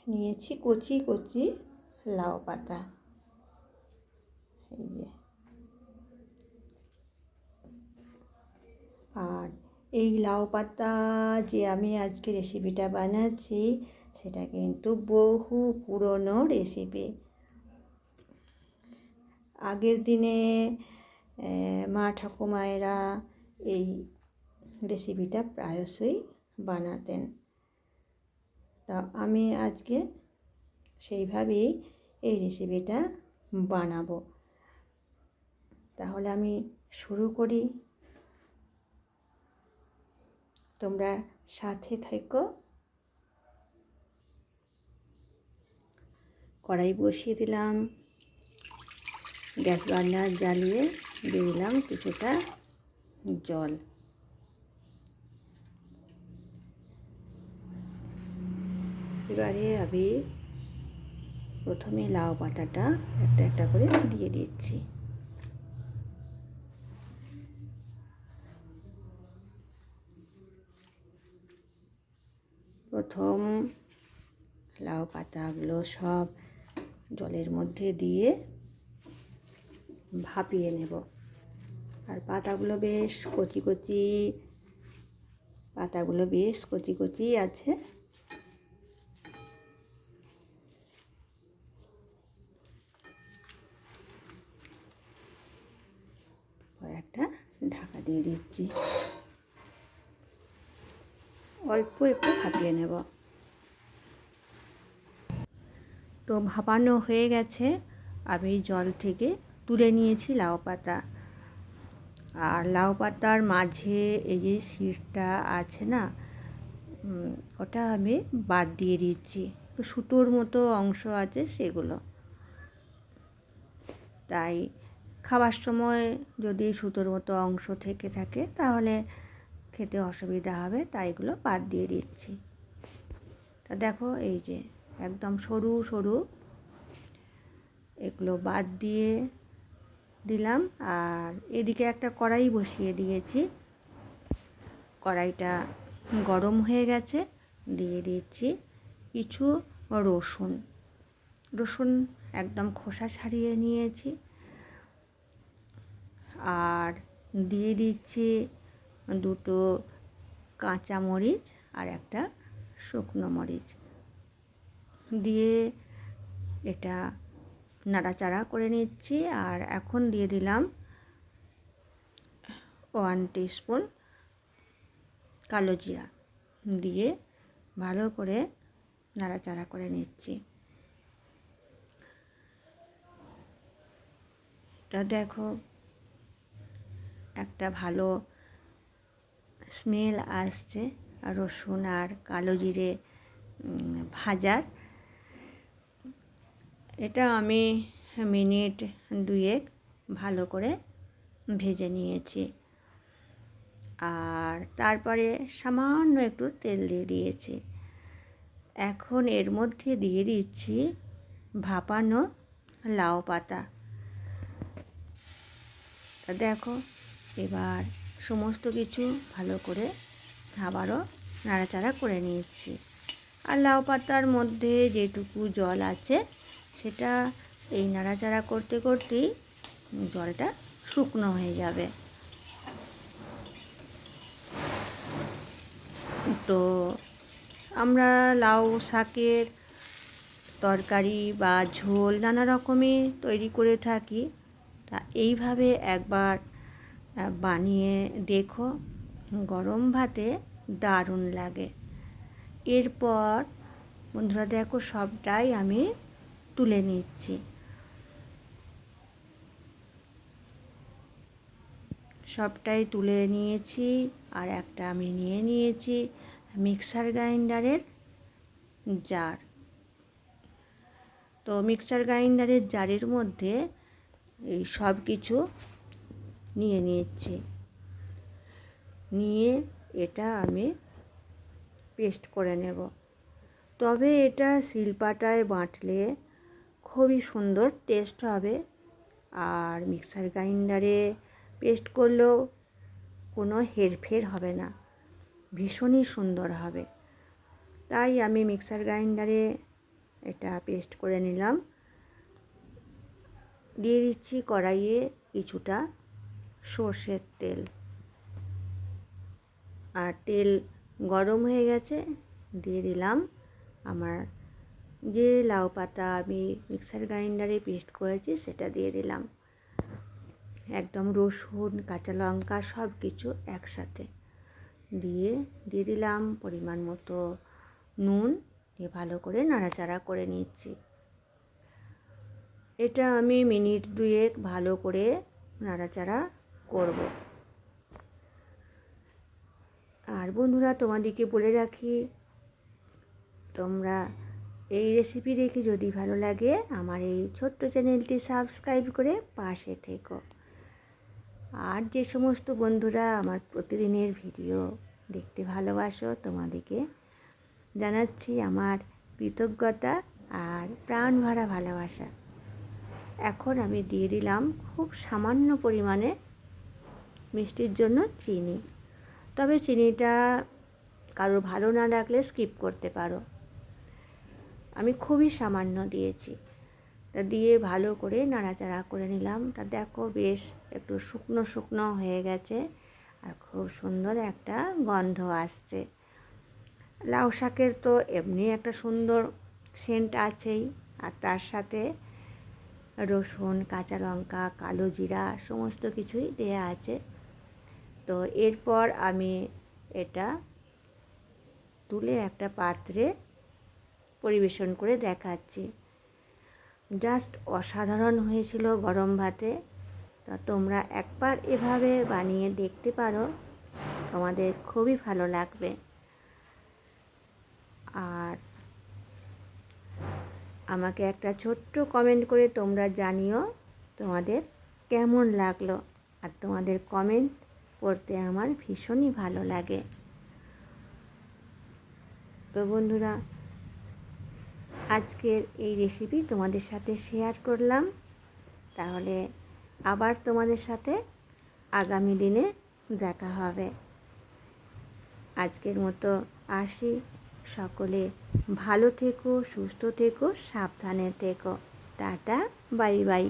নিয়েছি কচি কচি লাউ পাতা। এই যে, আর এই লাউ পাতা যে আমি আজকে রেসিপিটা বানাচ্ছি সেটা কিন্তু বহু পুরনো রেসিপি। আগের দিনে মা ঠাকুমায়েরা এই রেসিপিটা প্রায়শই বানাতেন। তা আমি আজকে সেইভাবেই এই রেসিপিটা বানাবো। তাহলে আমি শুরু করি, তোমরা সাথে থেকো। কড়াই বসিয়ে দিলাম, গ্যাস বার্নার জ্বালিয়ে দিয়ে দিলাম কিছুটা জল। এবারে আমি প্রথমে লাউ পাতাটা একটা একটা করে দিয়ে দিচ্ছি। প্রথম লাউ পাতাগুলো সব জলের মধ্যে দিয়ে ভাপিয়ে নেব। আর পাতাগুলো বেশ কচি কচি আছে। একটা ঢাকা দিয়ে দিচ্ছি, অল্প একটু ভাপিয়ে নেব। তো ভাপানো হয়ে গেছে, আমি জল থেকে তুলে নিয়েছি লাউ পাতা। আর লাউ পাতার মাঝে এই যে শিরটা আছে না, ওটা আমি বাদ দিয়ে দিচ্ছি। সুতোর মতো অংশ আছে সেগুলো, তাই খাবার সময় যদি সুতোর মতো অংশ থেকে থাকে তাহলে খেতে অসুবিধা হবে, তাই এগুলো বাদ দিয়ে দিচ্ছি। তা দেখো, এই যে একদম সরু সরু, এগুলো বাদ দিয়ে দিলাম। আর এদিকে একটা কড়াই বসিয়ে দিয়েছি, কড়াইটা গরম হয়ে গেছে। দিয়ে দিচ্ছি কিছু রসুন একদম খোসা ছাড়িয়ে নিয়েছি। আর দিয়ে দিচ্ছি দুটো কাঁচা মরিচ আর একটা শুকনো মরিচ। দিয়ে এটা নাড়াচাড়া করে নিচ্ছি। আর এখন দিয়ে দিলাম 1 টিস্পুন কালো জিরা, দিয়ে ভালো করে নাড়াচাড়া করে নিচ্ছি। তা দেখো, একটা ভালো স্মেল আসছে রসুন আর কালো জিরে ভাজার। এটা আমি মিনিট 2 ভালো করে ভেজে নিয়েছি। আর তারপরে সামান্য একটু তেল দিয়ে দিয়েছি। এখন এর মধ্যে দিয়ে দিচ্ছি ভাপানো লাউ পাতা। দেখো, এবার সমস্ত কিছু ভালো করে আবারও নাড়াচাড়া করে নিচ্ছি। আর লাউ পাতার মধ্যে যেটুকু জল আছে সেটা এই নাড়াচাড়া করতে করতেই জলটা শুকনো হয়ে যাবে। তো আমরা লাউ শাকের তরকারি বা ঝোল নানা রকমের তৈরি করে থাকি। তা এইভাবে একবার বানিয়ে দেখো, গরম ভাতে দারুণ লাগে। এরপর বন্ধুরা দেখো, সবটাই আমি তুলে নিচ্ছি। সবটাই তুলে নিয়েছি। আর একটা আমি নিয়ে নিয়েছি মিক্সার গ্রাইন্ডারের জার। তো মিক্সার গ্রাইন্ডারের জারের মধ্যে এই সব কিছু নিয়ে নিচ্ছি। নিয়ে এটা আমি পেস্ট করে নেব। তবে এটা শিলপাটায় বাটলে খুবই সুন্দর টেস্ট হবে। আর মিক্সার গ্রাইন্ডারে পেস্ট করলেও কোনো হেরফের হবে না, ভীষণই সুন্দর হবে। তাই আমি মিক্সার গ্রাইন্ডারে এটা পেস্ট করে নিলাম। দিয়ে দিচ্ছি কড়াইয়ে কিছুটা সর্ষের তেল, আর তেল গরম হয়ে গেছে। দিয়ে দিলাম আমার যে লাউ পাতা আমি মিক্সার গ্রাইন্ডারে পেস্ট করেছি সেটা দিয়ে দিলাম। একদম রসুন, কাঁচা লঙ্কা সব কিছু একসাথে দিয়ে দিলাম পরিমাণ মতো নুন, দিয়ে ভালো করে নাড়াচাড়া করে নিচ্ছি। এটা আমি মিনিট 2 ভালো করে নাড়াচাড়া করব। আর বন্ধুরা, তোমাদেরকে বলে রাখি, তোমরা এই রেসিপি দেখে যদি ভালো লাগে আমার এই ছোট্ট চ্যানেলটি সাবস্ক্রাইব করে পাশে থেকো। আর যে সমস্ত বন্ধুরা আমার প্রতিদিনের ভিডিও দেখতে ভালোবাসো তোমাদেরকে জানাচ্ছি আমার কৃতজ্ঞতা আর প্রাণ ভরা ভালোবাসা। এখন আমি দিয়ে দিলাম খুব সামান্য পরিমাণে মিষ্টির জন্য চিনি। তবে চিনিটা কারোর ভালো না লাগলে স্কিপ করতে পারো। আমি খুবই সামান্য দিয়েছি। তা দিয়ে ভালো করে নাড়াচাড়া করে নিলাম। তা দেখো বেশ একটু শুকনো শুকনো হয়ে গেছে আর খুব সুন্দর একটা গন্ধ আসছে। লাউ শাকের তো এমনি একটা সুন্দর সেন্ট আছেই, আর তার সাথে রসুন, কাঁচা লঙ্কা, কালো জিরা সমস্ত কিছুই দেয়া আছে। তো এরপর আমি এটা তুলে একটা পাত্রে পরিবেশন করে দেখাচ্ছি। জাস্ট অসাধারণ হয়েছিল গরম ভাতে। তা তোমরা একবার এভাবে বানিয়ে দেখতে পারো, তোমাদের খুবই ভালো লাগবে। আর আমাকে একটা ছোট্ট কমেন্ট করে তোমরা জানিও তোমাদের কেমন লাগলো। আর তোমাদের কমেন্ট পড়তে আমার ভীষণই ভালো লাগে। তো বন্ধুরা, আজকের এই রেসিপি তোমাদের সাথে শেয়ার করলাম। তাহলে আবার তোমাদের সাথে আগামী দিনে দেখা হবে। আজকের মতো আসি। সকলে ভালো থেকো, সুস্থ থেকো, সাবধানে থেকো। Tata, bye bye.